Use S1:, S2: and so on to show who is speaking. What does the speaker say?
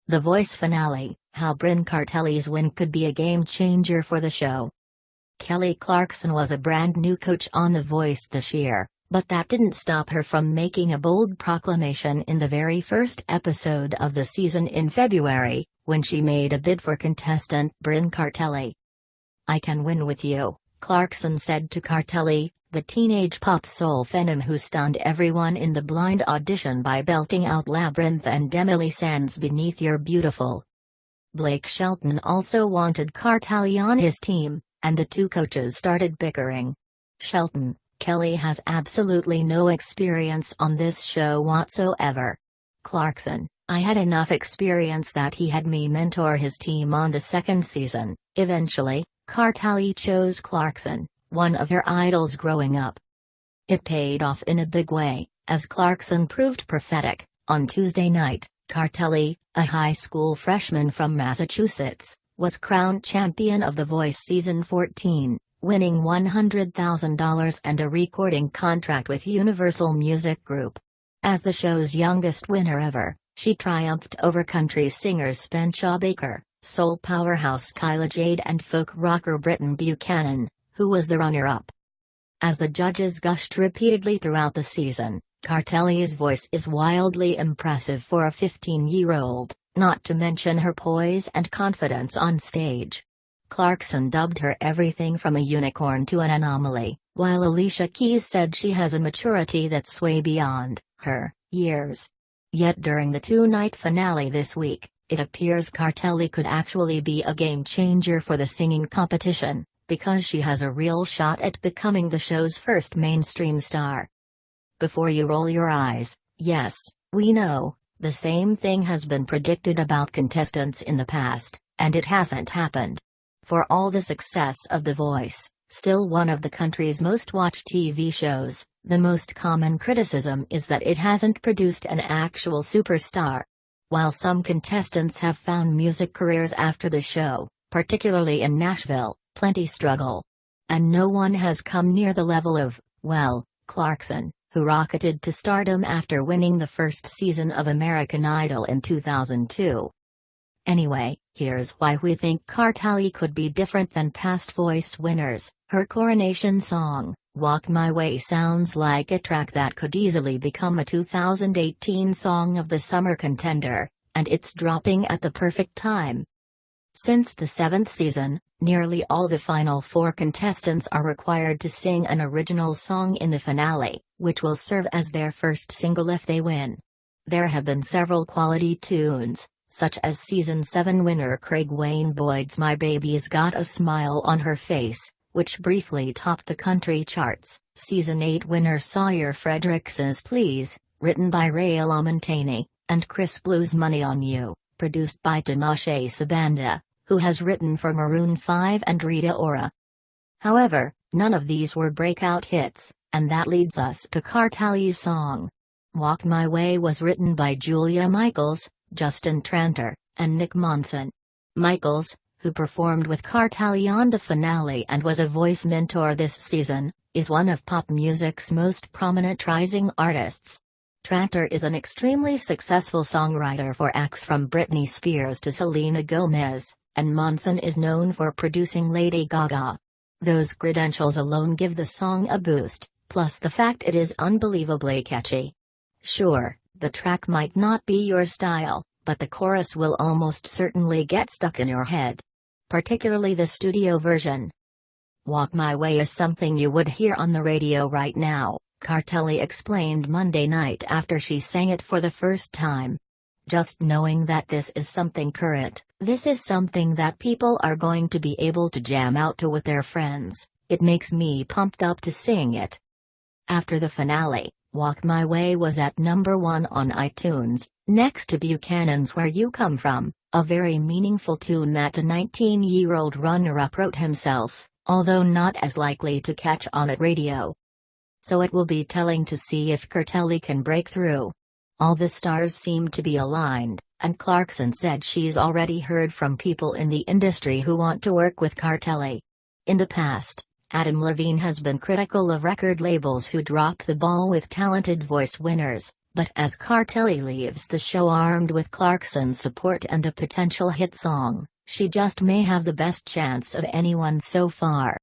S1: The Voice finale, how Brynn Cartelli's win could be a game changer for the show. Kelly Clarkson was a brand new coach on The Voice this year, but that didn't stop her from making a bold proclamation in the very first episode of the season in February, when she made a bid for contestant Brynn Cartelli. "I can win with you," Clarkson said to Cartelli, the teenage pop soul phenom who stunned everyone in the blind audition by belting out Labyrinth and Emily Sand's Beneath You're Beautiful. Blake Shelton also wanted Cartelli on his team, and the two coaches started bickering. Shelton: "Kelly has absolutely no experience on this show whatsoever." Clarkson: "I had enough experience that he had me mentor his team on the second season." Eventually, Cartelli chose Clarkson, one of her idols growing up. It paid off in a big way, as Clarkson proved prophetic. On Tuesday night, Cartelli, a high school freshman from Massachusetts, was crowned champion of The Voice Season 14, winning $100,000 and a recording contract with Universal Music Group. As the show's youngest winner ever, she triumphed over country singer Spencer Baker, soul powerhouse Kyla Jade and folk rocker Britton Buchanan, who was the runner-up. As the judges gushed repeatedly throughout the season, Cartelli's voice is wildly impressive for a 15-year-old, not to mention her poise and confidence on stage. Clarkson dubbed her everything from a unicorn to an anomaly, while Alicia Keys said she has a maturity that's way beyond her years. Yet during the two-night finale this week, it appears Cartelli could actually be a game-changer for the singing competition, because she has a real shot at becoming the show's first mainstream star. Before you roll your eyes, yes, we know, the same thing has been predicted about contestants in the past, and it hasn't happened. For all the success of The Voice, still one of the country's most watched TV shows, the most common criticism is that it hasn't produced an actual superstar. While some contestants have found music careers after the show, particularly in Nashville, plenty struggle. And no one has come near the level of, well, Clarkson, who rocketed to stardom after winning the first season of American Idol in 2002. Anyway, here's why we think Cartelli could be different than past Voice winners. Her coronation song, Walk My Way, sounds like a track that could easily become a 2018 Song of the Summer contender, and it's dropping at the perfect time. Since the 7th season, nearly all the final 4 contestants are required to sing an original song in the finale, which will serve as their first single if they win. There have been several quality tunes, such as Season 7 winner Craig Wayne Boyd's My Baby's Got a Smile on Her Face, which briefly topped the country charts. Season 8 winner Sawyer Fredericks's Please, written by Ray LaMontagne, and Chris Blue's Money on You, produced by Tinashe Sabanda, who has written for Maroon 5 and Rita Ora. However, none of these were breakout hits, and that leads us to Cartelli's song. Walk My Way was written by Julia Michaels, Justin Tranter, and Nick Monson. Michaels, who performed with Cartelli on the finale and was a Voice mentor this season, is one of pop music's most prominent rising artists. Tranter is an extremely successful songwriter for acts from Britney Spears to Selena Gomez, and Monson is known for producing Lady Gaga. Those credentials alone give the song a boost, plus the fact it is unbelievably catchy. Sure, the track might not be your style, but the chorus will almost certainly get stuck in your head. Particularly the studio version. Walk My Way is something you would hear on the radio right now, Cartelli explained Monday night after she sang it for the first time. Just knowing that this is something current, this is something that people are going to be able to jam out to with their friends, it makes me pumped up to sing it. After the finale, Walk My Way was at number 1 on iTunes, next to Buchanan's Where You Come From, a very meaningful tune that the 19-year-old runner-up wrote himself, although not as likely to catch on at radio. So it will be telling to see if Cartelli can break through. All the stars seem to be aligned, and Clarkson said she's already heard from people in the industry who want to work with Cartelli. In the past, Adam Levine has been critical of record labels who drop the ball with talented Voice winners, But as Cartelli leaves the show armed with Clarkson's support and a potential hit song, she just may have the best chance of anyone so far.